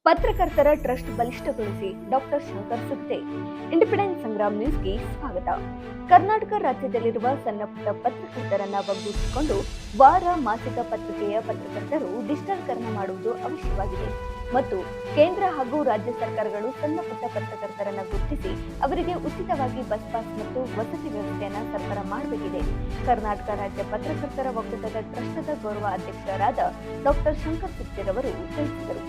ಪತ್ರಕರ್ತರ ಟ್ರಸ್ಟ್ ಬಲಿಷ್ಠಗೊಳಿಸಿ doctor Shankar Sudde. Independent Sangram ನ್ಯೂಸ್ಗೆ ಸ್ವಾಗತ. ಕರ್ನಾಟಕ ರಾಜ್ಯದಲ್ಲಿರುವ ಸಣ್ಣಪುಟ್ಟ ಪತ್ರಕರ್ತರನ್ನ ಒಗ್ಗೂಡಿಸಿಕೊಂಡು ವಾರ ಮಾಸಿಕ ಪತ್ರಿಕೆಯ ಪತ್ರಕರ್ತರು ಡಿಜಿಟಲ್ಕರಣ ಮಾಡುವುದು ಅವಶ್ಯವಾಗಿದೆ ಮತ್ತು ಕೇಂದ್ರ ಹಾಗೂ ರಾಜ್ಯ ಸರ್ಕಾರಗಳು ಸಣ್ಣಪುಟ್ಟ ಪತ್ರಕರ್ತರನ್ನ ಗುರುತಿಸಿ ಅವರಿಗೆ ಉಚಿತವಾಗಿ ಬಸ್ ಪಾಸ್ ಮತ್ತು ವಸತಿ ವ್ಯವಸ್ಥೆಯನ್ನು ಸರ್ಕಾರ ಮಾಡಬೇಕಿದೆ. ಕರ್ನಾಟಕ ರಾಜ್ಯ ಪತ್ರಕರ್ತರ ಒಕ್ಕೂಟದ ಟ್ರಸ್ಟದ ಗೌರವ ಅಧ್ಯಕ್ಷರಾದ ಡಾಕ್ಟರ್ ಶಂಕರ್ ಸುದ್ದಿರವರು ತಿಳಿಸಿದರು.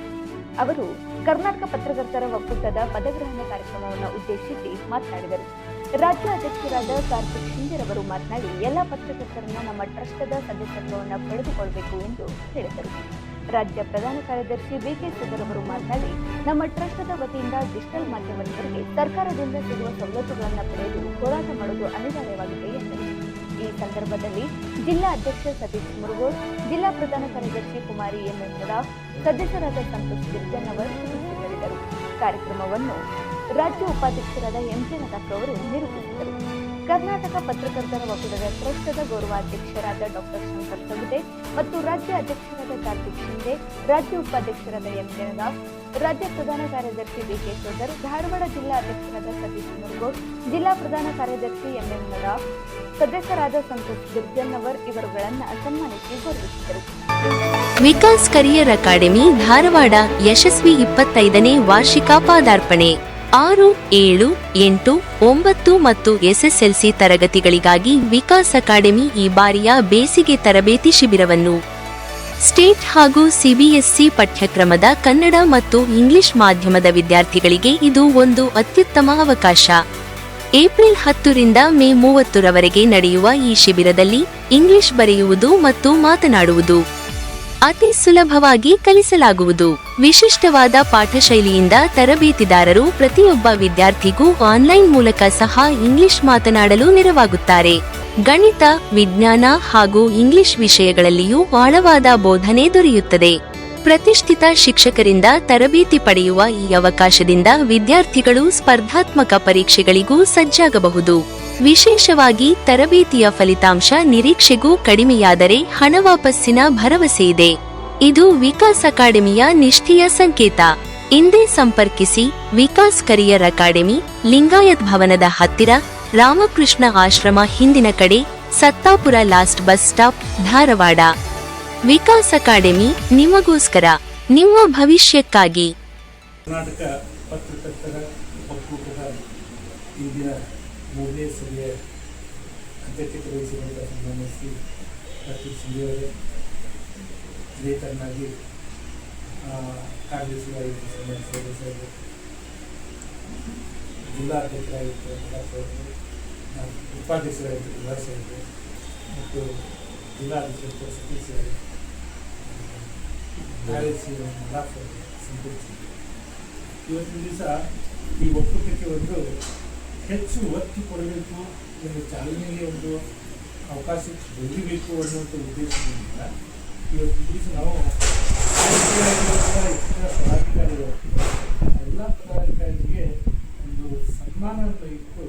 ಅವರು ಕರ್ನಾಟಕ ಪತ್ರಕರ್ತರ ಒಕ್ಕೂಟದ ಪದಗ್ರಹಣ ಕಾರ್ಯಕ್ರಮವನ್ನು ಉದ್ದೇಶಿಸಿ ಮಾತನಾಡಿದರು. ರಾಜ್ಯ ಅಧ್ಯಕ್ಷರಾದ ಕಾರ್ತಿಕ್ ಶಿಂದೆರವರು ಮಾತನಾಡಿ ಎಲ್ಲ ಪತ್ರಕರ್ತರನ್ನ ನಮ್ಮ ಟ್ರಸ್ಟದ ಸದಸ್ಯತ್ವವನ್ನು ಪಡೆದುಕೊಳ್ಳಬೇಕು ಎಂದು ಹೇಳಿದರು. ರಾಜ್ಯ ಪ್ರಧಾನ ಕಾರ್ಯದರ್ಶಿ ಬಿಕೆ ಸುಧರವರು ಮಾತನಾಡಿ ನಮ್ಮ ಟ್ರಸ್ಟದ ವತಿಯಿಂದ ಡಿಜಿಟಲ್ ಮಾಧ್ಯಮದವರಿಗೆ ಸರ್ಕಾರದಿಂದ ಸಿಗುವ ಸವಲತ್ತುಗಳನ್ನು ಪಡೆದು ಹೋರಾಟ ಮಾಡುವುದು ಅನಿವಾರ್ಯವಾಗಿದೆ ಎಂದರು. ಈ ಸಂದರ್ಭದಲ್ಲಿ ಜಿಲ್ಲಾ ಅಧ್ಯಕ್ಷ ಸತೀಶ್ ಮುರುಗೋಡ್, ಜಿಲ್ಲಾ ಪ್ರಧಾನ ಕಾರ್ಯದರ್ಶಿ ಕುಮಾರಿ ಎಂ. ಸದಸ್ಯರಾದ ಸಂತೋಷ್ ಗಿರ್ಜನ್ನವರ್ ಉಪಸ್ಥಿತರಿದ್ದರು. ಕಾರ್ಯಕ್ರಮವನ್ನು ರಾಜ್ಯ ಉಪಾಧ್ಯಕ್ಷರಾದ ಎಂಜೆ ನದಾಫ್ ಅವರು ನಿರೂಪಿಸಿದರು. ಕರ್ನಾಟಕ ಪತ್ರಕರ್ತರ ಒಕ್ಕೂಟದ ಟ್ರಸ್ಟದ ಗೌರವಾಧ್ಯಕ್ಷರಾದ ಡಾಕ್ಟರ್ ಶಂಕರ್ ಸಗುದೆ ಮತ್ತು ರಾಜ್ಯ ಅಧ್ಯಕ್ಷರಾದ ಕಾರ್ತಿಕ್ ಶಿಂದೆ, ರಾಜ್ಯ ಉಪಾಧ್ಯಕ್ಷರಾದ ಎಂಜೆ ನದಾಫ್, ರಾಜ್ಯ ಪ್ರಧಾನ ಕಾರ್ಯದರ್ಶಿ ಬಿಕೆ ಸೋದರ್, ಧಾರವಾಡ ಜಿಲ್ಲಾ ಅಧ್ಯಕ್ಷರಾದ ಸತೀಶ್ ಮುರುಗೋಡ್, ಜಿಲ್ಲಾ ಪ್ರಧಾನ ಕಾರ್ಯದರ್ಶಿ ಎಂ. ನದಾಫ್, ಸದಸ್ಯರಾದ ಸಂತೋಷ್ ಗಿರ್ಜನ್ನವರ್ ಇವರುಗಳನ್ನು ಸನ್ಮಾನಿಸಿ ಗೌರವಿಸಿದರು. ವಿಕಾಸ್ ಕರಿಯರ್ ಅಕಾಡೆಮಿ ಧಾರವಾಡ ಯಶಸ್ವಿ 25ನೇ ವಾರ್ಷಿಕ ಪಾದಾರ್ಪಣೆ 6, 7, 8, 9 ಮತ್ತು ಎಸ್ಎಸ್ಎಲ್ಸಿ ತರಗತಿಗಳಿಗಾಗಿ ವಿಕಾಸ್ ಅಕಾಡೆಮಿ ಈ ಬಾರಿಯ ಬೇಸಿಗೆ ತರಬೇತಿ ಶಿಬಿರವನ್ನು ಸ್ಟೇಟ್ ಹಾಗೂ ಸಿಬಿಎಸ್ಇ ಪಠ್ಯಕ್ರಮದ ಕನ್ನಡ ಮತ್ತು ಇಂಗ್ಲಿಷ್ ಮಾಧ್ಯಮದ ವಿದ್ಯಾರ್ಥಿಗಳಿಗೆ ಇದು ಒಂದು ಅತ್ಯುತ್ತಮ ಅವಕಾಶ. ಏಪ್ರಿಲ್ 10 ರಿಂದ ಮೇ 30 ರವರೆಗೆ ನಡೆಯುವ ಈ ಶಿಬಿರದಲ್ಲಿ ಇಂಗ್ಲಿಷ್ ಬರೆಯುವುದು ಮತ್ತು ಮಾತನಾಡುವುದು ಅತಿ ಸುಲಭವಾಗಿ ಕಲಿಸಲಾಗುವುದು. ವಿಶಿಷ್ಟವಾದ ಪಾಠಶೈಲಿಯಿಂದ ತರಬೇತಿದಾರರು ಪ್ರತಿಯೊಬ್ಬ ವಿದ್ಯಾರ್ಥಿಗೂ ಆನ್ಲೈನ್ ಮೂಲಕ ಸಹ ಇಂಗ್ಲಿಷ್ ಮಾತನಾಡಲು ನೆರವಾಗುತ್ತಾರೆ. ಗಣಿತ, ವಿಜ್ಞಾನ ಹಾಗೂ ಇಂಗ್ಲಿಷ್ ವಿಷಯಗಳಲ್ಲಿಯೂ ಆಳವಾದ ಬೋಧನೆ ದೊರೆಯುತ್ತದೆ. ಪ್ರತಿಷ್ಠಿತ ಶಿಕ್ಷಕರಿಂದ ತರಬೇತಿ ಪಡೆಯುವ ಈ ಅವಕಾಶದಿಂದ ವಿದ್ಯಾರ್ಥಿಗಳು ಸ್ಪರ್ಧಾತ್ಮಕ ಪರೀಕ್ಷೆಗಳಿಗೂ ಸಜ್ಜಾಗಬಹುದು. ವಿಶೇಷವಾಗಿ ತರಬೇತಿಯ ಫಲಿತಾಂಶ ನಿರೀಕ್ಷೆಗೂ ಕಡಿಮೆಯಾದರೆ ಹಣ ವಾಪಸ್ಸಿನ ಭರವಸೆ ಇದೆ. ಇದು ವಿಕಾಸ್ ಅಕಾಡೆಮಿಯ ನಿಷ್ಠೆಯ ಸಂಕೇತ. ಇಂದೇ ಸಂಪರ್ಕಿಸಿ. ವಿಕಾಸ್ ಕರಿಯರ್ ಅಕಾಡೆಮಿ, ಲಿಂಗಾಯತ್ ಭವನದ ಹತ್ತಿರ, ರಾಮಕೃಷ್ಣ ಆಶ್ರಮ ಹಿಂದಿನ ಕಡೆ, Sattapura last bus stop, Dharwad. Vikas academy ನಿಮಗೋಸ್ಕರ, ನಿಮ್ಮ ಭವಿಷ್ಯಕ್ಕಾಗಿ. ಕರ್ನಾಟಕ ಪತ್ರಕರ್ತರ ಒಕ್ಕೂಟದ ಇಂದಿನ 3ನೇ ಸಭೆಯ ಅಧ್ಯಕ್ಷತೆ ವಹಿಸಿಕೊಂಡ ಸನ್ಮಾನ್ಯ ಶ್ರೀ ಕಾರ್ತಿಕ್ ಶಿಂದೆಯವರೇ, ಇದೇ ತರನಾಗಿ ಕಾರ್ಯದರ್ಶಿಯಾಗಿದ್ದ ಸನ್ಮಾನ್ಯ ಸದಸ್ಯರು, ಜಿಲ್ಲಾ ಅಧ್ಯಕ್ಷರಾಗಿದ್ದ ನದಾಫ್, ಉಪಾಧ್ಯಕ್ಷರಾಗಿದ್ದ ಉಲ್ಲಾಸ್ ಮತ್ತು ಜಿಲ್ಲಾ ಅಧ್ಯಕ್ಷ ಸತೀಶ್ ಕಾರ್ಯದರ್ಶಿ ನದಾಫ್ ಸಂಪರ್ಕಿಸಿದ್ದರು. ಇವತ್ತಿನ ದಿವಸ ಈ ಒಕ್ಕೂಟಕ್ಕೆ ಒಂದು ಹೆಚ್ಚು ಒತ್ತು ಕೊಡಬೇಕು ಎಂದು ಚಾಲನೆಗೆ ಒಂದು ಅವಕಾಶ ದೊರಕಬೇಕು ಅನ್ನುವಂಥ ಉದ್ದೇಶದಿಂದ ಇವತ್ತಿನ ದಿವಸ ನಾವು ಪದಾಧಿಕಾರಿಗಳು ಎಲ್ಲ ಪದಾಧಿಕಾರಿಗೆ ಒಂದು ಸನ್ಮಾನವನ್ನು ಇಟ್ಟು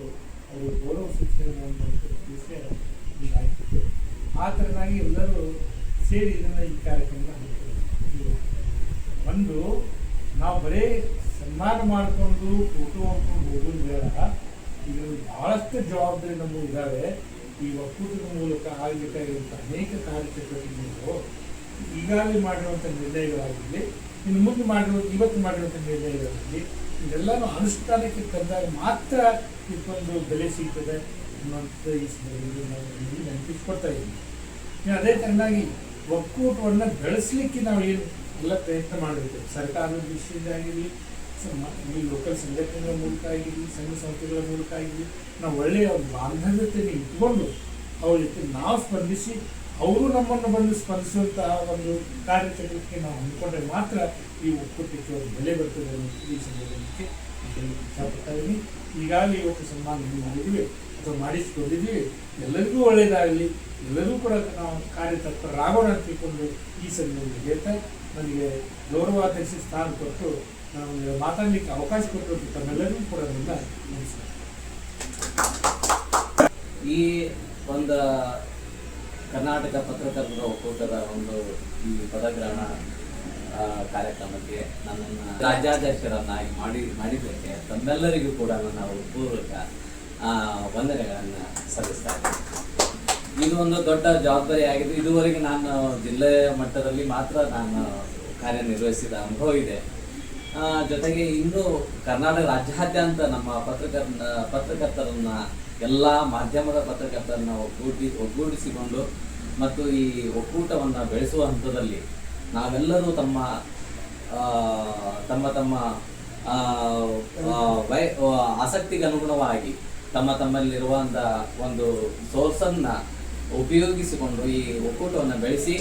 ಅವರು ಗೌರವ ಸೂಚನೆಯನ್ನು ಅನ್ನುವಂಥ ವಿಷಯ ಆಯ್ತು. ಆ ಥರನಾಗಿ ಎಲ್ಲರೂ ಸೇರಿ ಇದನ್ನು ಈ ಕಾರ್ಯಕ್ರಮ ಒಂದು ನಾವು ಬರೀ ಸನ್ಮಾನ ಮಾಡಿಕೊಂಡು ಫೋಟೋ ಹಾಕೊಂಡು ಹೋಗೋದು ಬೇಡ. ಇದು ಭಾಳಷ್ಟು ಜವಾಬ್ದಾರಿ ನಮಗೂ ಇದ್ದಾವೆ. ಈ ಒಕ್ಕೂಟದ ಮೂಲಕ ಆಗಬೇಕಾಗಿರುವಂಥ ಅನೇಕ ಕಾರ್ಯಚಟುವಟಿಕೆಗಳು ಈಗಾಗಲೇ ಮಾಡಿರುವಂಥ ನಿರ್ಣಯಗಳಾಗಿರಲಿ, ಇನ್ನು ಮುಂದೆ ಇವತ್ತು ಮಾಡಿರುವಂಥ ನಿರ್ಣಯಗಳಾಗಲಿ, ಇದೆಲ್ಲನೂ ಅನುಷ್ಠಾನಕ್ಕೆ ತಂದಾಗ ಮಾತ್ರ ಇದಕ್ಕೊಂದು ಬೆಲೆ ಸಿಗ್ತದೆ ಅನ್ನುವಂಥ ಈ ಸಂದರ್ಭದಲ್ಲಿ ನಾವು ಇಲ್ಲಿ ನೆನಪಿಸ್ಕೊಡ್ತಾ ಇದ್ದೀವಿ. ಅದೇ ಥರನಾಗಿ ಒಕ್ಕೂಟವನ್ನು ಬೆಳೆಸಲಿಕ್ಕೆ ನಾವು ಏನು ಎಲ್ಲ ಪ್ರಯತ್ನ ಮಾಡಬೇಕು. ಸರ್ಕಾರದ ದೃಷ್ಟಿಯಿಂದ ಆಗಿರಲಿ, ಈ ಲೋಕಲ್ ಸಂಘಟನೆಗಳ ಮೂಲಕ ಆಗಿರಲಿ, ಸಂಘ ಸಂಸ್ಥೆಗಳ ಮೂಲಕ ಆಗಿರಲಿ, ನಾವು ಒಳ್ಳೆಯ ಒಂದು ಬಾಂಧವ್ಯತೆಯನ್ನು ಇಟ್ಕೊಂಡು ಅವ್ರ ಜೊತೆ ನಾವು ಸ್ಪಂದಿಸಿ ಅವರು ನಮ್ಮನ್ನು ಬಂದು ಸ್ಪಂದಿಸುವಂತಹ ಒಂದು ಕಾರ್ಯಚಟುವಟಿಕೆ ನಾವು ಅಂದ್ಕೊಂಡ್ರೆ ಮಾತ್ರ ಈ ಒಕ್ಕೂಟಕ್ಕೆ ಒಂದು ಬೆಲೆ ಬರ್ತದೆ ಅನ್ನೋದು ಈ ಸಂದರ್ಭಕ್ಕೆ ಇಷ್ಟಪಡ್ತಾ ಇದ್ದೀನಿ. ಈಗಾಗಲೇ ಇವತ್ತು ಸನ್ಮಾನ ಮಾಡಿದ್ವಿ ಅಥವಾ ಮಾಡಿಸಿಕೊಂಡಿದ್ವಿ. ಎಲ್ಲರಿಗೂ ಒಳ್ಳೆಯದಾಗಲಿ, ಎಲ್ಲರೂ ಕೂಡ ನಾವು ಕಾರ್ಯತತ್ಪರರಾಗೋಣ ಅಂತ ತಿಳ್ಕೊಂಡು ಈ ಸಂದರ್ಭದಲ್ಲಿ ಹೇಳ್ತಾ ನನಗೆ ಗೌರವಾಧ್ಯಕ್ಷ ಸ್ಥಾನ ಕೊಟ್ಟು ನಮಗೆ ಮಾತಾಡಲಿಕ್ಕೆ ಅವಕಾಶ ಕೊಟ್ಟು ತಮ್ಮೆಲ್ಲರಿಗೂ ಕೂಡ ನಮಸ್ಕಾರ. ಈ ಒಂದು ಕರ್ನಾಟಕ ಪತ್ರಕರ್ತರ ಒಕ್ಕೂಟದ ಒಂದು ಈ ಪದಗ್ರಹಣ ಕಾರ್ಯಕ್ರಮಕ್ಕೆ ನನ್ನನ್ನು ರಾಜ್ಯಾಧ್ಯಕ್ಷರನ್ನಾಗಿ ಮಾಡಿದ್ದಕ್ಕೆ ತಮ್ಮೆಲ್ಲರಿಗೂ ಕೂಡ ನನ್ನ ಪೂರ್ವಕ ವಂದನೆಗಳನ್ನು ಸಲ್ಲಿಸ್ತಾ ಇದ್ದೇನೆ. ಇದು ಒಂದು ದೊಡ್ಡ ಜವಾಬ್ದಾರಿ ಆಗಿದ್ದು. ಇದುವರೆಗೆ ನಾನು ಜಿಲ್ಲೆಯ ಮಟ್ಟದಲ್ಲಿ ಮಾತ್ರ ನಾನು ಕಾರ್ಯನಿರ್ವಹಿಸಿದ ಅನುಭವ ಇದೆ. ಜೊತೆಗೆ ಇಂದು ಕರ್ನಾಟಕ ರಾಜ್ಯಾದ್ಯಂತ ನಮ್ಮ ಪತ್ರಕರ್ತರನ್ನ ಎಲ್ಲ ಮಾಧ್ಯಮದ ಪತ್ರಕರ್ತರನ್ನ ಒಗ್ಗೂಡಿಸಿಕೊಂಡು ಮತ್ತು ಈ ಒಕ್ಕೂಟವನ್ನು ಬೆಳೆಸುವ ಹಂತದಲ್ಲಿ ನಾವೆಲ್ಲರೂ ತಮ್ಮ ಆಸಕ್ತಿಗೆ ಅನುಗುಣವಾಗಿ ತಮ್ಮಲ್ಲಿರುವಂಥ ಒಂದು ಸೋರ್ಸನ್ನು ಉಪಯೋಗಿಸಿಕೊಂಡು ಈ ಒಕ್ಕೂಟವನ್ನು ಬೆಳೆಸಿ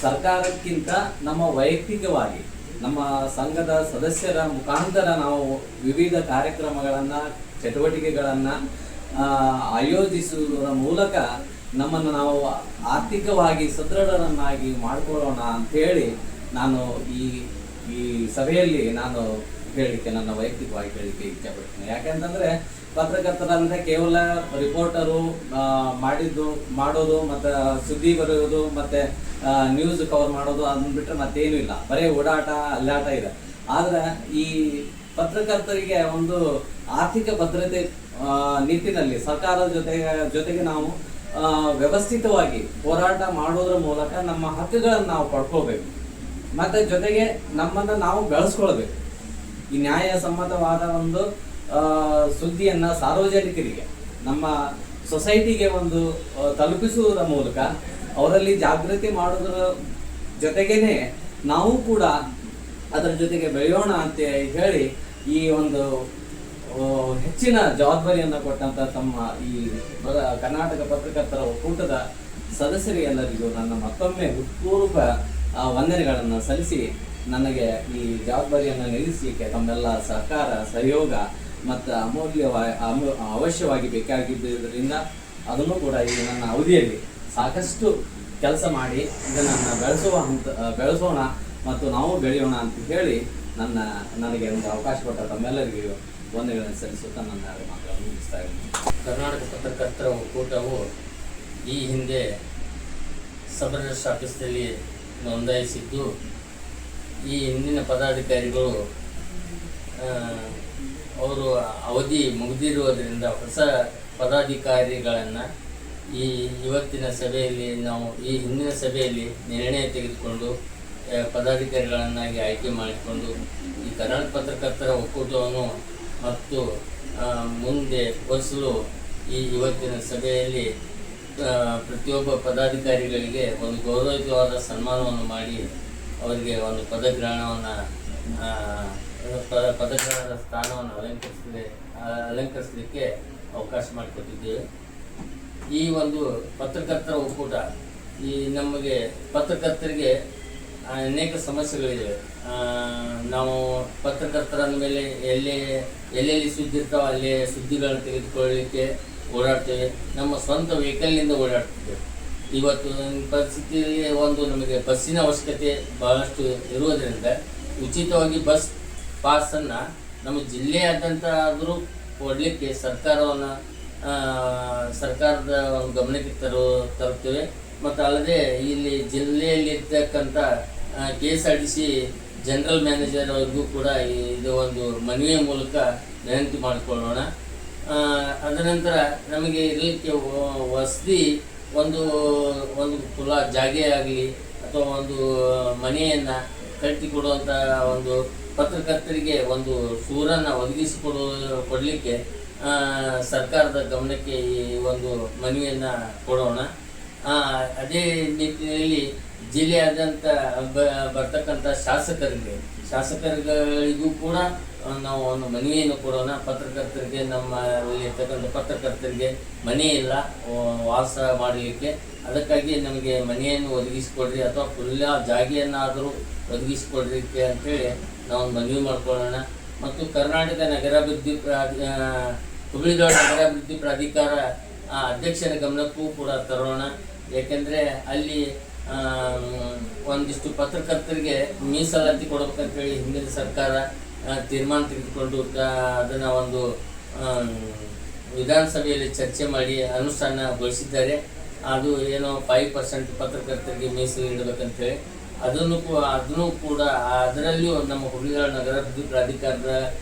ಸರ್ಕಾರಕ್ಕಿಂತ ನಮ್ಮ ವೈಯಕ್ತಿಕವಾಗಿ ನಮ್ಮ ಸಂಘದ ಸದಸ್ಯರ ಮುಖಾಂತರ ನಾವು ವಿವಿಧ ಕಾರ್ಯಕ್ರಮಗಳನ್ನು ಚಟುವಟಿಕೆಗಳನ್ನು ಆಯೋಜಿಸುವುದರ ಮೂಲಕ ನಮ್ಮನ್ನು ನಾವು ಆರ್ಥಿಕವಾಗಿ ಸದೃಢರನ್ನಾಗಿ ಮಾಡಿಕೊಳ್ಳೋಣ ಅಂಥೇಳಿ ನಾನು ಈ ಸಭೆಯಲ್ಲಿ ನಾನು ನನ್ನ ವೈಯಕ್ತಿಕವಾಗಿ ಹೇಳಲಿಕ್ಕೆ ಇಚ್ಛೆಪಡ್ತೀನಿ. ಯಾಕೆಂತಂದರೆ ಪತ್ರಕರ್ತರಂದರೆ ಕೇವಲ ರಿಪೋರ್ಟರು ಮಾಡೋದು ಮತ್ತು ಸುದ್ದಿ ಬರೆಯೋದು ಮತ್ತು ನ್ಯೂಸ್ ಕವರ್ ಮಾಡೋದು ಅದನ್ನ ಬಿಟ್ಟರೆ ಮತ್ತೇನೂ ಇಲ್ಲ, ಬರೀ ಓಡಾಟ ಅಲ್ಲಾಟ ಇದೆ. ಆದರೆ ಈ ಪತ್ರಕರ್ತರಿಗೆ ಒಂದು ಆರ್ಥಿಕ ಭದ್ರತೆ ನಿಟ್ಟಿನಲ್ಲಿ ಸರ್ಕಾರದ ಜೊತೆಗೆ ನಾವು ವ್ಯವಸ್ಥಿತವಾಗಿ ಹೋರಾಟ ಮಾಡೋದ್ರ ಮೂಲಕ ನಮ್ಮ ಹಕ್ಕುಗಳನ್ನು ನಾವು ಪಡ್ಕೋಬೇಕು ಮತ್ತು ಜೊತೆಗೆ ನಮ್ಮನ್ನು ನಾವು ಬೆಳೆಸ್ಕೊಳ್ಬೇಕು. ಈ ನ್ಯಾಯಸಮ್ಮತವಾದ ಒಂದು ಸುದ್ದಿಯನ್ನು ಸಾರ್ವಜನಿಕರಿಗೆ ನಮ್ಮ ಸೊಸೈಟಿಗೆ ಒಂದು ತಲುಪಿಸುವುದರ ಮೂಲಕ ಅವರಲ್ಲಿ ಜಾಗೃತಿ ಮಾಡೋದ್ರ ಜೊತೆಗೇನೆ ನಾವು ಕೂಡ ಅದರ ಜೊತೆಗೆ ಬೆಳೆಯೋಣ ಅಂತ ಹೇಳಿ ಈ ಒಂದು ಹೆಚ್ಚಿನ ಜವಾಬ್ದಾರಿಯನ್ನು ಕೊಟ್ಟಂತ ತಮ್ಮ ಈ ಕರ್ನಾಟಕ ಪತ್ರಕರ್ತರ ಒಕ್ಕೂಟದ ಸದಸ್ಯರಿಗೆಲ್ಲರಿಗೂ ನನ್ನ ಮತ್ತೊಮ್ಮೆ ಹೃತ್ಪೂರ್ವಕ ವಂದನೆಗಳನ್ನು ಸಲ್ಲಿಸಿ ನನಗೆ ಈ ಜವಾಬ್ದಾರಿಯನ್ನು ನಿಲ್ಲಿಸಲಿಕ್ಕೆ ತಮ್ಮೆಲ್ಲ ಸಹಕಾರ ಸಹಯೋಗ ಮತ್ತು ಅವಶ್ಯವಾಗಿ ಬೇಕಾಗಿದ್ದರಿಂದ ಅದನ್ನು ಕೂಡ ಈ ನನ್ನ ಅವಧಿಯಲ್ಲಿ ಸಾಕಷ್ಟು ಕೆಲಸ ಮಾಡಿ ಇದನ್ನು ಬೆಳೆಸೋಣ ಮತ್ತು ನಾವು ಬೆಳೆಯೋಣ ಅಂತ ಹೇಳಿ ನನಗೆ ಒಂದು ಅವಕಾಶ ಕೊಟ್ಟ ತಮ್ಮೆಲ್ಲರಿಗೂ ವಂದನೆಗಳನ್ನು ಸಲ್ಲಿಸುತ್ತಾ ನನ್ನ ಮಾತುಗಳನ್ನು ಮುಗಿಸ್ತಾ ಇದ್ದೀನಿ. ಕರ್ನಾಟಕ ಪತ್ರಕರ್ತರ ಒಕ್ಕೂಟವು ಈ ಹಿಂದೆ ಸಬ್ ರಿಜಿಸ್ಟ್ರಾರ್ ಆಫೀಸ್ನಲ್ಲಿ ನೋಂದಾಯಿಸಿದ್ದು, ಈ ಹಿಂದಿನ ಪದಾಧಿಕಾರಿಗಳು ಅವರು ಅವಧಿ ಮುಗಿದಿರುವುದರಿಂದ ಹೊಸ ಪದಾಧಿಕಾರಿಗಳನ್ನು ಈ ಇವತ್ತಿನ ಸಭೆಯಲ್ಲಿ ಈ ಹಿಂದಿನ ಸಭೆಯಲ್ಲಿ ನಿರ್ಣಯ ತೆಗೆದುಕೊಂಡು ಪದಾಧಿಕಾರಿಗಳನ್ನಾಗಿ ಆಯ್ಕೆ ಮಾಡಿಕೊಂಡು ಈ ಕರ್ನಾಟಕ ಪತ್ರಕರ್ತರ ಒಕ್ಕೂಟವನ್ನು ಮತ್ತು ಮುಂದೆ ವರ್ಷಲು ಇವತ್ತಿನ ಸಭೆಯಲ್ಲಿ ಪ್ರತಿಯೊಬ್ಬ ಪದಾಧಿಕಾರಿಗಳಿಗೆ ಒಂದು ಗೌರವಯುತವಾದ ಸನ್ಮಾನವನ್ನು ಮಾಡಿ ಅವರಿಗೆ ಒಂದು ಪದಗ್ರಹಣದ ಸ್ಥಾನವನ್ನು ಅಲಂಕರಿಸಲಿಕ್ಕೆ ಅವಕಾಶ ಮಾಡಿಕೊಟ್ಟಿದ್ದೇವೆ. ಈ ಒಂದು ಪತ್ರಕರ್ತರ ಒಕ್ಕೂಟ ನಮಗೆ ಪತ್ರಕರ್ತರಿಗೆ ಅನೇಕ ಸಮಸ್ಯೆಗಳಿವೆ. ನಾವು ಪತ್ರಕರ್ತರ ಮೇಲೆ ಎಲ್ಲೆಲ್ಲಿ ಸುದ್ದಿ ಇರ್ತಾವೆ ಅಲ್ಲಿ ಸುದ್ದಿಗಳನ್ನು ತೆಗೆದುಕೊಳ್ಳಲಿಕ್ಕೆ ಓಡಾಡ್ತೇವೆ. ನಮ್ಮ ಸ್ವಂತ ವೆಹಿಕಲ್ನಿಂದ ಓಡಾಡ್ತಿದ್ದೇವೆ. ಇವತ್ತು ಪರಿಸ್ಥಿತಿಯಲ್ಲಿ ನಮಗೆ ಬಸ್ಸಿನ ಅವಶ್ಯಕತೆ ಬಹಳಷ್ಟು ಇರುವುದರಿಂದ ಉಚಿತವಾಗಿ ಬಸ್ ಪಾಸನ್ನು ನಮ್ಮ ಜಿಲ್ಲೆಯಾದ್ಯಂತ ಆದರೂ ಕೊಡಲಿಕ್ಕೆ ಸರ್ಕಾರದ ಒಂದು ಗಮನಕ್ಕೆ ತರುತ್ತೇವೆ. ಮತ್ತು ಅಲ್ಲದೆ ಇಲ್ಲಿ ಜಿಲ್ಲೆಯಲ್ಲಿರ್ತಕ್ಕಂಥ KSRTC ಜನರಲ್ ಮ್ಯಾನೇಜರ್ ಅವ್ರಿಗೂ ಕೂಡ ಇದು ಒಂದು ಮನವಿಯ ಮೂಲಕ ವಿನಂತಿ ಮಾಡಿಕೊಳ್ಳೋಣ. ಅದನಂತರ ನಮಗೆ ಇರಲಿಕ್ಕೆ ವಸತಿ ಒಂದು ಕುಲ ಜಾಗೆ ಆಗಲಿ ಅಥವಾ ಒಂದು ಮನೆಯನ್ನು ಕಟ್ಟಿಕೊಡುವಂಥ ಒಂದು ಪತ್ರಕರ್ತರಿಗೆ ಒಂದು ಸೂರನ್ನು ಕೊಡಲಿಕ್ಕೆ ಸರ್ಕಾರದ ಗಮನಕ್ಕೆ ಈ ಒಂದು ಮನವಿಯನ್ನು ಕೊಡೋಣ. ಅದೇ ನಿಟ್ಟಿನಲ್ಲಿ ಜಿಲ್ಲೆಯಾದ್ಯಂತ ಬರ್ತಕ್ಕಂಥ ಶಾಸಕರುಗಳಿಗೂ ಕೂಡ ನಾವು ಒಂದು ಮನವಿಯನ್ನು ಕೊಡೋಣ. ಪತ್ರಕರ್ತರಿಗೆ ನಮ್ಮಲ್ಲಿರ್ತಕ್ಕಂಥ ಪತ್ರಕರ್ತರಿಗೆ ಮನೆ ಇಲ್ಲ ವಾಸ ಮಾಡಲಿಕ್ಕೆ, ಅದಕ್ಕಾಗಿ ನಮಗೆ ಮನೆಯನ್ನು ಒದಗಿಸಿಕೊಡ್ರಿ ಅಥವಾ ಫುಲ್ಲ ಜಾಗೆಯನ್ನಾದರೂ ಒದಗಿಸಿಕೊಡ್ಲಿಕ್ಕೆ ಅಂಥೇಳಿ ನಾವು ಒಂದು ಮನವಿ ಮಾಡ್ಕೊಳ್ಳೋಣ. ಮತ್ತು ಕರ್ನಾಟಕ ನಗರಾಭಿವೃದ್ಧಿ ಹುಬ್ಬಳ್ಳಿ-ಧಾರವಾಡ ನಗರಾಭಿವೃದ್ಧಿ ಪ್ರಾಧಿಕಾರ ಅಧ್ಯಕ್ಷರ ಗಮನಕ್ಕೂ ಕೂಡ ತರೋಣ. ಏಕೆಂದರೆ ಅಲ್ಲಿ ಒಂದಿಷ್ಟು ಪತ್ರಕರ್ತರಿಗೆ ಮೀಸಲಾತಿ ಕೊಡಬೇಕಂತೇಳಿ ಹಿಂದಿನ ಸರ್ಕಾರ ತೀರ್ಮಾನ ತೆಗೆದುಕೊಂಡು ಅದನ್ನು ಒಂದು ವಿಧಾನಸಭೆಯಲ್ಲಿ ಚರ್ಚೆ ಮಾಡಿ ಅನುಷ್ಠಾನಗೊಳಿಸಿದ್ದಾರೆ. ಅದು ಏನೋ 5% ಪತ್ರಕರ್ತರಿಗೆ ಮೀಸಲು ಇಡಬೇಕಂತೇಳಿ ಅದನ್ನು ಕೂಡ ಅದರಲ್ಲಿಯೂ ನಮ್ಮ ಹುಲಿಗಳ ನಗರಾಭಿವೃದ್ಧಿ ಪ್ರಾಧಿಕಾರದ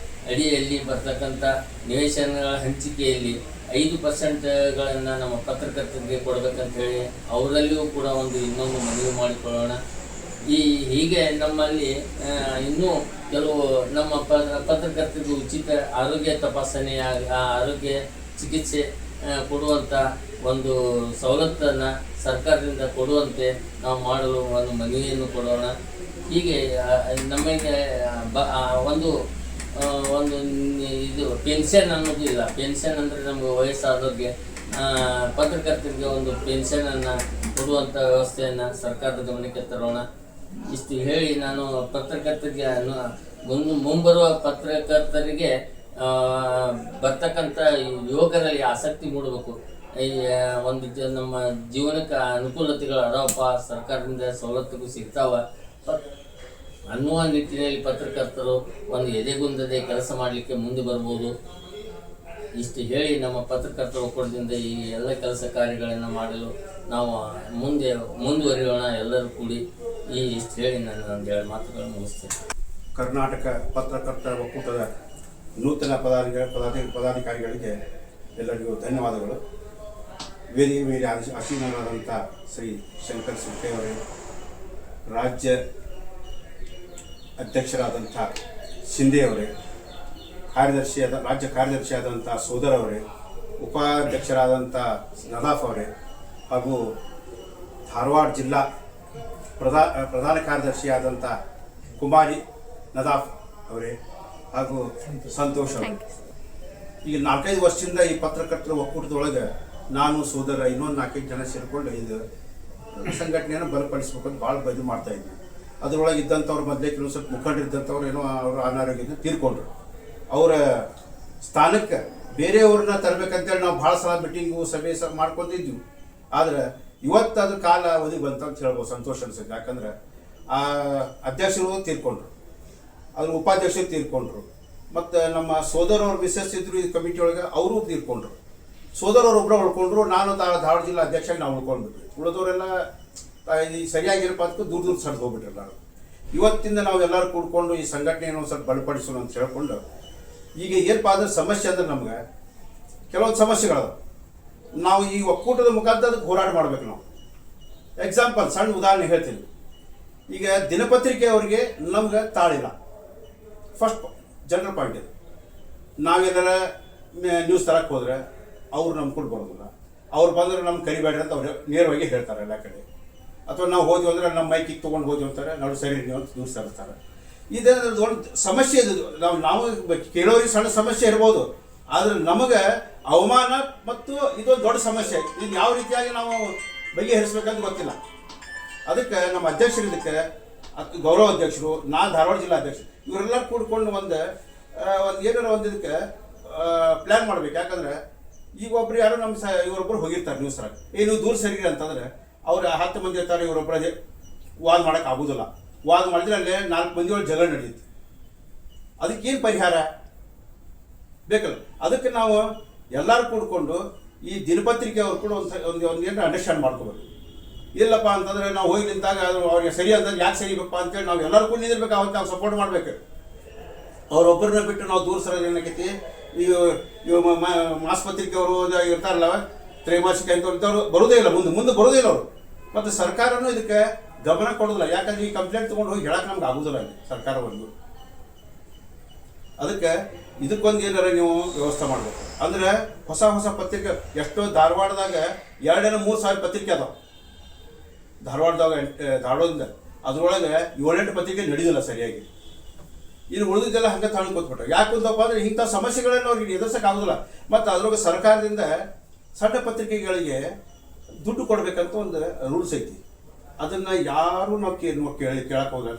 ಅಡಿಯಲ್ಲಿ ಬರ್ತಕ್ಕಂಥ ನಿವೇಶನಗಳ ಹಂಚಿಕೆಯಲ್ಲಿ 5% ನಮ್ಮ ಪತ್ರಕರ್ತರಿಗೆ ಕೊಡಬೇಕಂತ ಹೇಳಿ ಅವರಲ್ಲಿಯೂ ಕೂಡ ಇನ್ನೊಂದು ಮನವಿ ಮಾಡಿಕೊಳ್ಳೋಣ. ಹೀಗೆ ನಮ್ಮಲ್ಲಿ ಇನ್ನೂ ಕೆಲವು ನಮ್ಮ ಪತ್ರಕರ್ತರಿಗೆ ಉಚಿತ ಆರೋಗ್ಯ ತಪಾಸಣೆ ಆರೋಗ್ಯ ಚಿಕಿತ್ಸೆ ಕೊಡುವಂಥ ಒಂದು ಸವಲತ್ತನ್ನು ಸರ್ಕಾರದಿಂದ ಕೊಡುವಂತೆ ನಾವು ಮಾಡಲು ಒಂದು ಮನವಿಯನ್ನು ಕೊಡೋಣ. ಹೀಗೆ ನಮಗೆ ಒಂದು ಇದು ಪೆನ್ಷನ್ ಅನ್ನೋದು ಇಲ್ಲ. ಪೆನ್ಷನ್ ಅಂದರೆ ನಮಗೆ ವಯಸ್ಸಾದವ್ರಿಗೆ ಪತ್ರಕರ್ತರಿಗೆ ಒಂದು ಪೆನ್ಷನನ್ನು ಕೊಡುವಂಥ ವ್ಯವಸ್ಥೆಯನ್ನು ಸರ್ಕಾರದ ಗಮನಕ್ಕೆ ತರೋಣ. ಇಷ್ಟು ಹೇಳಿ ನಾನು ಪತ್ರಕರ್ತರಿಗೆ ಮುಂಬರುವ ಪತ್ರಕರ್ತರಿಗೆ ಬರ್ತಕ್ಕಂಥ ಯುವಕರಲ್ಲಿ ಆಸಕ್ತಿ ಮೂಡಬೇಕು. ನಮ್ಮ ಜೀವನಕ್ಕೆ ಅನುಕೂಲತೆಗಳು ಅದಾವಪ್ಪ, ಸರ್ಕಾರದಿಂದ ಸವಲತ್ತುಗಳು ಸಿಗ್ತಾವ ಅನ್ನುವ ನಿಟ್ಟಿನಲ್ಲಿ ಪತ್ರಕರ್ತರು ಎದೆಗುಂದದೆ ಕೆಲಸ ಮಾಡಲಿಕ್ಕೆ ಮುಂದೆ ಬರ್ಬೋದು. ಇಷ್ಟು ಹೇಳಿ ನಮ್ಮ ಪತ್ರಕರ್ತರ ಒಕ್ಕೂಟದಿಂದ ಈ ಎಲ್ಲ ಕೆಲಸ ಕಾರ್ಯಗಳನ್ನು ಮಾಡಲು ನಾವು ಮುಂದುವರಿಯೋಣ ಎಲ್ಲರೂ ಕೂಡಿ. ಇಷ್ಟು ಹೇಳಿ ನಾನು ಒಂದೆರಡು ಮಾತುಗಳನ್ನು ಮುಗಿಸ್ತೇನೆ. ಕರ್ನಾಟಕ ಪತ್ರಕರ್ತರ ಒಕ್ಕೂಟದ ನೂತನ ಪದಾಧಿಕಾರಿಗಳಿಗೆ ಎಲ್ಲರಿಗೂ ಧನ್ಯವಾದಗಳು. ವೇದಿಕೆ ಮೇಲೆ ಆಸೀನರಾದಂಥ ಶ್ರೀ ಶಂಕರ್ ಸುಟ್ಟೆಯವರೇ, ರಾಜ್ಯ ಅಧ್ಯಕ್ಷರಾದಂಥ ಶಿಂದೆಯವರೇ, ರಾಜ್ಯ ಕಾರ್ಯದರ್ಶಿಯಾದಂಥ ಸೋದರವರೇ, ಉಪಾಧ್ಯಕ್ಷರಾದಂಥ ನದಾಫ್ ಅವರೇ, ಹಾಗೂ ಧಾರವಾಡ ಜಿಲ್ಲಾ ಪ್ರಧಾನ ಕಾರ್ಯದರ್ಶಿಯಾದಂಥ ಕುಮಾರಿ ನದಾಫ್ ಅವರೇ ಹಾಗೂ ಸಂತೋಷ್ ಅವರೇ. ಈಗ 4-5 ವರ್ಷದಿಂದ ಈ ಪತ್ರಕರ್ತರ ಒಕ್ಕೂಟದೊಳಗೆ ನಾನು ಸೋದರ ಇನ್ನೊಂದು 4-5 ಜನ ಸೇರಿಕೊಂಡು ಇದು ಸಂಘಟನೆಯನ್ನು ಬಲಪಡಿಸ್ಬೇಕಂತ ಭಾಳ ಇದು ಮಾಡ್ತಾಯಿದ್ವಿ. ಅದರೊಳಗೆ ಇದ್ದಂಥವ್ರು ಮೊದಲೇ ಕೆಲವು ಸ್ವಲ್ಪ ಮುಖಂಡರಿದ್ದಂಥವ್ರು ಏನೋ ಅವರು ಅನಾರೋಗ್ಯದಿಂದ ತೀರ್ಕೊಂಡ್ರು. ಅವರ ಸ್ಥಾನಕ್ಕೆ ಬೇರೆಯವ್ರನ್ನ ತರಬೇಕಂತೇಳಿ ನಾವು ಭಾಳ ಸಲ ಮೀಟಿಂಗು ಸಭೆ ಮಾಡ್ಕೊಂಡಿದ್ವಿ. ಆದರೆ ಇವತ್ತು ಅದು ಕಾಲ ಅವಧಿ ಬಂತಂತ ಹೇಳ್ಬೋದು. ಸಂತೋಷ ಅನ್ಸುತ್ತೆ. ಯಾಕಂದ್ರೆ ಆ ಅಧ್ಯಕ್ಷರು ತೀರ್ಕೊಂಡ್ರು, ಅದ್ರ ಉಪಾಧ್ಯಕ್ಷರು ತೀರ್ಕೊಂಡ್ರು, ಮತ್ತು ನಮ್ಮ ಸೋದರವ್ರು ಮಿಸಸ್ ಇದ್ರು ಈ ಕಮಿಟಿ ಒಳಗೆ ಅವರು ತೀರ್ಕೊಂಡ್ರು. ಸೋದರವ್ರು ಒಬ್ಬರು ಉಳ್ಕೊಂಡ್ರು, ನಾನು ಧಾರವಾಡ ಜಿಲ್ಲಾ ಅಧ್ಯಕ್ಷರಾಗಿ ನಾವು ಉಳ್ಕೊಂಡ್ಬಿಟ್ವಿ. ಉಳಿದವರೆಲ್ಲ ಈ ಸರಿಯಾಗಿರಪ್ಪ ಅದಕ್ಕೂ ದೂರ ಸರಿದು ಹೋಗ್ಬಿಟ್ರು ಎಲ್ಲರೂ. ಇವತ್ತಿಂದ ನಾವು ಎಲ್ಲರೂ ಕೂಡ್ಕೊಂಡು ಈ ಸಂಘಟನೆಯನ್ನು ಸ್ವಲ್ಪ ಬಲಪಡಿಸೋಣ ಅಂತ ಹೇಳ್ಕೊಂಡು ಈಗ ಏನಪ್ಪ ಅಂದ್ರೆ ಸಮಸ್ಯೆ ಅಂದ್ರೆ ನಮ್ಗೆ ಕೆಲವೊಂದು ಸಮಸ್ಯೆಗಳು ನಾವು ಈ ಒಕ್ಕೂಟದ ಮುಖಾಂತರ ಅದಕ್ಕೆ ಹೋರಾಟ ಮಾಡ್ಬೇಕು. ನಾವು ಎಕ್ಸಾಂಪಲ್ ಸಣ್ಣ ಉದಾಹರಣೆ ಹೇಳ್ತೀನಿ. ಈಗ ದಿನಪತ್ರಿಕೆ ಅವರಿಗೆ ನಮ್ಗೆ ತಾಳಿಲ್ಲ. ಫಸ್ಟ್ ಜನರಲ್ ಪಾಯಿಂಟ್ ಇದು. ನಾವೆಲ್ಲರ ನ್ಯೂಸ್ ತರಕ್ಕೆ ಹೋದರೆ ಅವ್ರು ನಮ್ಮ ಕೂಡ ಬರೋದಿಲ್ಲ. ಅವ್ರು ಬಂದರೆ ನಮ್ಗೆ ಕರಿಬೇಡ್ರಿ ಅಂತ ಅವ್ರು ನೇರವಾಗಿ ಹೇಳ್ತಾರೆ ಎಲ್ಲ ಕಡೆ. ಅಥವಾ ನಾವು ಹೋದ್ವಿ ಅಂದರೆ ನಮ್ಮ ಮೈಕಿಗೆ ತೊಗೊಂಡು ಹೋದ್ವಿ ಅಂತಾರೆ, ನಾವು ಸರಿ ನೀವು ಅಂತ ದೂರ ಸರಿಸ್ತಾರೆ. ಇದೇ ದೊಡ್ಡ ಸಮಸ್ಯೆ ಇದು. ನಾವು ಕೇಳೋರಿಗೆ ಸಣ್ಣ ಸಮಸ್ಯೆ ಇರ್ಬೋದು, ಆದರೆ ನಮಗೆ ಅವಮಾನ ಮತ್ತು ಇದೊಂದು ದೊಡ್ಡ ಸಮಸ್ಯೆ. ಇದು ಯಾವ ರೀತಿಯಾಗಿ ನಾವು ಬಗೆಹರಿಸ್ಬೇಕಂತ ಗೊತ್ತಿಲ್ಲ. ಅದಕ್ಕೆ ನಮ್ಮ ಅಧ್ಯಕ್ಷರು ಇದಕ್ಕೆ ಗೌರವ ಅಧ್ಯಕ್ಷರು, ಧಾರವಾಡ ಜಿಲ್ಲಾ ಅಧ್ಯಕ್ಷರು ಇವರೆಲ್ಲ ಕೂಡ್ಕೊಂಡು ಒಂದು ಏನಾರ ಒಂದು ಇದಕ್ಕೆ ಪ್ಲ್ಯಾನ್ ಮಾಡ್ಬೇಕು. ಯಾಕಂದ್ರೆ ಈಗ ಒಬ್ರು ಯಾರು ನಮ್ಮ ಇವರೊಬ್ಬರು ಹೋಗಿರ್ತಾರೆ ನ್ಯೂಸ್ ಸರಾಗ, ನೀವು ದೂರ ಸರಿರಿ ಅಂತಂದ್ರೆ ಅವ್ರು 10 ಮಂದಿ ಇರ್ತಾರೆ, ಇವರೊಬ್ಬರ ವಾದ ಮಾಡೋಕೆ ಆಗೋದಿಲ್ಲ. ವಾದ ಮಾಡಿದ್ರೆ ಅಲ್ಲೇ 4 ಮಂದಿಯೊಳಗೆ ಜಗಳ ನಡೆಯುತ್ತೆ. ಅದಕ್ಕೇನು ಪರಿಹಾರ ಬೇಕಲ್ಲ? ಅದಕ್ಕೆ ನಾವು ಎಲ್ಲರೂ ಕೂಡ್ಕೊಂಡು ಈ ದಿನಪತ್ರಿಕೆ ಅವ್ರು ಕೂಡ ಒಂದು ಏನು ಅಂಡರ್ಸ್ಟ್ಯಾಂಡ್ ಮಾಡ್ಕೋಬೇಕು. ಇಲ್ಲಪ್ಪ ಅಂತಂದರೆ ನಾವು ಹೋಗಿ ನಿಂತಾಗ ಅದು ಅವ್ರಿಗೆ ಸರಿ ಅಂತಂದ್ರೆ ಯಾಕೆ ಸರಿಬೇಕಪ್ಪ ಅಂತೇಳಿ ನಾವು ಎಲ್ಲರೂ ಕೂಡ ನಿಂದಿರ್ಬೇಕು. ಅವತ್ತು ನಾವು ಸಪೋರ್ಟ್ ಮಾಡಬೇಕು. ಅವ್ರೊಬ್ಬರನ್ನ ಬಿಟ್ಟು ನಾವು ದೂರ ಸರ ಏನಕ್ಕೈತಿ, ಇವು ಮಾಸಪತ್ರಿಕೆ ಅವರು ಇರ್ತಾರಲ್ಲ, ತ್ರೈಮಾಸಿಕ ಇಂಥವ್ರು ಬರೋದೇ ಇಲ್ಲ, ಮುಂದೆ ಬರೋದೇ ಇಲ್ಲ ಅವರು. ಮತ್ತು ಸರ್ಕಾರನೂ ಇದಕ್ಕೆ ಗಮನ ಕೊಡೋದಿಲ್ಲ. ಯಾಕಂದ್ರೆ ಈ ಕಂಪ್ಲೇಂಟ್ ತೊಗೊಂಡು ಹೋಗಿ ಹೇಳಕ್ಕೆ ನಮ್ಗೆ ಆಗೋದಿಲ್ಲ ಇಲ್ಲಿ ಸರ್ಕಾರವನ್ನು. ಅದಕ್ಕೆ ಇದಕ್ಕೊಂದು ಏನಾರ ನೀವು ವ್ಯವಸ್ಥೆ ಮಾಡಬೇಕು. ಅಂದರೆ ಹೊಸ ಪತ್ರಿಕೆ ಎಷ್ಟೋ ಧಾರವಾಡದಾಗ 2-3 ಸಾವಿರ ಪತ್ರಿಕೆ ಅದಾವೆ ಧಾರವಾಡದಿಂದ. ಅದರೊಳಗೆ 7-8 ಪತ್ರಿಕೆ ನಡೆಯೋದಿಲ್ಲ ಸರಿಯಾಗಿ. ಇನ್ನು ಉಳಿದಿದ್ದೆಲ್ಲ ಹಂಗೆ ತಾಳು ಕೂತ್ಬಿಟ್ರೆ ಯಾಕೆ ಕೂತಪ್ಪ ಅಂದರೆ ಇಂಥ ಸಮಸ್ಯೆಗಳನ್ನು ಅವ್ರಿಗೆ ಎದುರಿಸೋಕ್ಕಾಗೋದಿಲ್ಲ. ಮತ್ತು ಅದ್ರೊಳಗೆ ಸರ್ಕಾರದಿಂದ ಸಣ್ಣ ಪತ್ರಿಕೆಗಳಿಗೆ ದುಡ್ಡು ಕೊಡಬೇಕಂತ ಒಂದು ರೂಲ್ಸ್ ಐತಿ. ಅದನ್ನು ಯಾರೂ ನಾವು ಕೇಳಕ್ಕೆ ಹೋಗಲ್ಲ.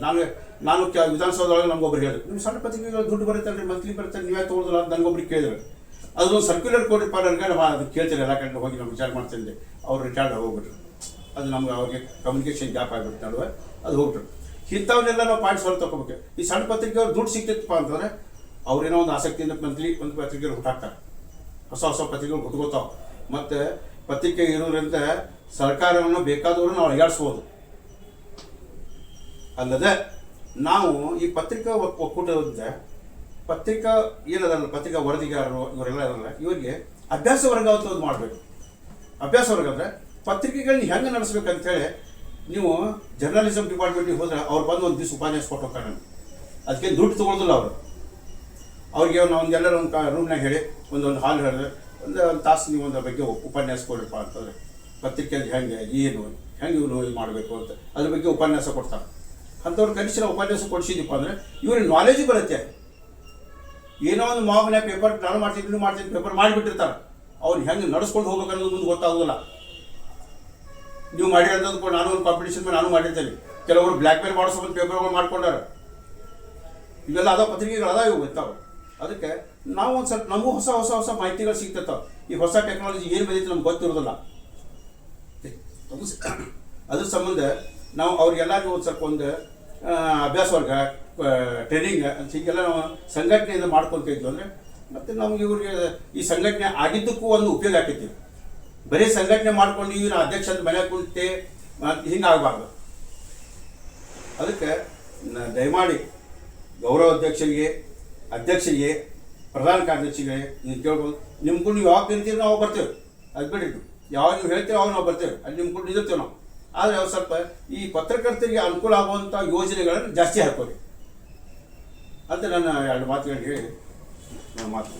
ನಾನು ವಿಧಾನಸೌಧದೊಳಗೆ ನಮಗೊಬ್ರು ಹೇಳಿದ್ರು, ನಿಮ್ಮ ಸಣ್ಣ ಪತ್ರಿಕೆಗಳು ದುಡ್ಡು ಬರುತ್ತಲ್ರಿ, ಮಂತ್ಲಿ ಬರುತ್ತೆ, ನೀವೇ ತೊಗೊಳ್ಳೋದಿಲ್ಲ ಅಂತ ನನಗೊಬ್ರಿಗೆ ಕೇಳಿದ್ರು. ಅದೊಂದು ಸರ್ಕ್ಯುಲರ್ ಕೊಡಿಪ್ಪ ನನಗೆ, ಅದು ಕೇಳ್ತಾರೆ ಎಲ್ಲ ಕಡೆ ಹೋಗಿ ನಾವು ವಿಚಾರ ಮಾಡ್ತಿದ್ದೆ. ಅವ್ರು ರಿಟೈರ್ಡ್ ಹೋಗ್ಬಿಟ್ರು. ಅದು ನಮ್ಗೆ ಅವ್ರಿಗೆ ಕಮ್ಯುನಿಕೇಷನ್ ಗ್ಯಾಪ್ ಆಗಿಬಿಟ್ಟು ನಡುವೆ ಅದು ಹೋಗ್ಬಿಟ್ರು. ಇಂಥವನ್ನೆಲ್ಲ ನಾವು ಪಾಯಿಂಟ್ಸ್ ಹೊರ ತಗೋಬೇಕು. ಈ ಸಣ್ಣ ಪತ್ರಿಕೆ ಅವ್ರು ದುಡ್ಡು ಸಿಕ್ತಿತ್ತಪ್ಪ ಅಂತಂದರೆ ಅವ್ರೇನೋ ಒಂದು ಆಸಕ್ತಿಯಿಂದ ಮಂತ್ಲಿ ಒಂದು ಪತ್ರಿಕೆಗಳು ಹುಟ್ಟಾಕ್ತಾರೆ. ಹೊಸ ಪತ್ರಿಕೆಗಳು ಹುಟ್ಕೋತಾವೆ. ಮತ್ತು ಪತ್ರಿಕೆ ಇರೋದ್ರಿಂದ ಸರ್ಕಾರವನ್ನು ಬೇಕಾದವರು ನಾವು ಅಲ್ಗಾಡಿಸ್ಬೋದು. ಅಲ್ಲದೆ ನಾವು ಈ ಪತ್ರಿಕಾ ಒಕ್ಕೂಟದಿಂದ ಪತ್ರಿಕಾ ಏನದಲ್ಲ ಪತ್ರಿಕಾ ವರದಿಗಾರರು ಇವರೆಲ್ಲ ಅದಲ್ಲ, ಇವರಿಗೆ ಅಭ್ಯಾಸ ವರ್ಗ ಅಂತ ಒಂದು ಮಾಡಬೇಕು. ಅಭ್ಯಾಸ ವರ್ಗ ಅಂದರೆ ಪತ್ರಿಕೆಗಳನ್ನ ಹೆಂಗೆ ನಡೆಸ್ಬೇಕಂತೇಳಿ ನೀವು ಜರ್ನಲಿಸಮ್ ಡಿಪಾರ್ಟ್ಮೆಂಟಿಗೆ ಹೋದ್ರೆ ಅವ್ರು ಬಂದು ಒಂದು ದಿವಸ ಉಪನ್ಯಾಸ ಕೊಟ್ಟು ಹೋಗ್ತಾರೆ. ನನಗೆ ಅದಕ್ಕೆ ದುಡ್ಡು ತೊಗೊಳ್ದಿಲ್ಲ ಅವರು. ಅವ್ರಿಗೆ ಒಂದು ಎಲ್ಲರೂ ಒಂದು ರೂಮ್ನಾಗ ಹೇಳಿ ಒಂದು ಹಾಲ್ ಹೇಳಿದ್ರೆ ಒಂದು ತಾಸು ನೀವು ಒಂದು ಬಗ್ಗೆ ಉಪನ್ಯಾಸ ಕೊಡ್ರಪ್ಪ ಅಂತಂದರೆ ಪತ್ರಿಕೆಯಲ್ಲಿ ಹೆಂಗೆ ಇವ್ರು ಮಾಡಬೇಕು ಅಂತ ಅದ್ರ ಬಗ್ಗೆ ಉಪನ್ಯಾಸ ಕೊಡ್ತಾರೆ. ಅಂಥವ್ರು ಕನಿಷ್ಠ ಉಪನ್ಯಾಸ ಕೊಡಿಸಿದಪ್ಪ ಅಂದರೆ ಇವ್ರಿಗೆ ನಾಲೆಜ್ ಬರುತ್ತೆ. ಏನೋ ಒಂದು ಮಾವನ ಪೇಪರ್ ನಾನು ಮಾಡ್ತೀನಿ ಪೇಪರ್ ಮಾಡಿಬಿಟ್ಟಿರ್ತಾರೆ. ಅವ್ರು ಹೆಂಗೆ ನಡೆಸ್ಕೊಂಡು ಹೋಗ್ಬೇಕು ಅನ್ನೋದು ಮುಂದೆ ಗೊತ್ತಾಗೋದಿಲ್ಲ. ನೀವು ಮಾಡಿರೋದು ನಾನು ಒಂದು ಕಾಂಪಿಟೇಷನ್ ಮೇಲೆ ನಾನು ಮಾಡಿರ್ತೇನೆ. ಕೆಲವರು ಬ್ಲ್ಯಾಕ್ ಮೇಲ್ ಮಾಡಿಸೋ ಒಂದು ಪೇಪರ್ಗಳು ಮಾಡ್ಕೊಂಡಾರ. ಇವೆಲ್ಲ ಅದಾವ ಪತ್ರಿಕೆಗಳು ಅದಾವ, ಇವು ಇರ್ತಾವೆ. ಅದಕ್ಕೆ ನಾವು ಒಂದು ಸ್ವಲ್ಪ ನಮಗೂ ಹೊಸ ಮಾಹಿತಿಗಳು ಸಿಗ್ತಿರ್ತಾವೆ. ಈ ಹೊಸ ಟೆಕ್ನಾಲಜಿ ಏನು ಬಂದೈತೆ ನಮ್ಗೆ ಗೊತ್ತಿರೋದಿಲ್ಲ. ಅದ್ರ ಸಂಬಂಧ ನಾವು ಅವ್ರಿಗೆಲ್ಲರಿಗೂ ಒಂದು ಸ್ವಲ್ಪ ಒಂದು ಅಭ್ಯಾಸ ವರ್ಗ ಟ್ರೈನಿಂಗ್ ಅಂತ ಹೀಗೆಲ್ಲ ನಾವು ಸಂಘಟನೆಯಿಂದ ಮಾಡ್ಕೊತ ಇದ್ವಿ ಅಂದರೆ ಮತ್ತು ನಮ್ಗೆ ಇವ್ರಿಗೆ ಈ ಸಂಘಟನೆ ಆಗಿದ್ದಕ್ಕೂ ಒಂದು ಉಪಯೋಗ ಆಕೈತಿ. ಬರೀ ಸಂಘಟನೆ ಮಾಡ್ಕೊಂಡು ಇವ್ರ ಅಧ್ಯಕ್ಷ ಮನೆ ಕುಂತೆ ಹಿಂಗೆ ಆಗಬಾರ್ದು. ಅದಕ್ಕೆ ದಯಮಾಡಿ ಗೌರವ ಅಧ್ಯಕ್ಷರಿಗೆ ಪ್ರಧಾನ ಕಾರ್ಯದರ್ಶಿಗೆ ನೀವು ಕೇಳ್ಬೋದು. ನಿಮ್ಗೂ ನೀವು ಯಾವಾಗ ಕರಿತೀವಿ ನಾವು ಬರ್ತೇವೆ, ಅದು ಬಿಡಿಟ್ಟು ಯಾವಾಗ ನೀವು ಹೇಳ್ತೀವಿ ಅವಾಗ ನಾವು ಬರ್ತೇವೆ, ಅಲ್ಲಿ ನಿಮ್ಗೂ ನಿಲ್ತೇವೆ ನಾವು. ಆದರೆ ಸ್ವಲ್ಪ ಈ ಪತ್ರಕರ್ತರಿಗೆ ಅನುಕೂಲ ಆಗುವಂಥ ಯೋಜನೆಗಳನ್ನು ಜಾಸ್ತಿ ಹಾಕೋರಿ ಅಂತ ನನ್ನ 2 ಮಾತುಗಳನ್ನು ಹೇಳಿ ನಾನು ಮಾತು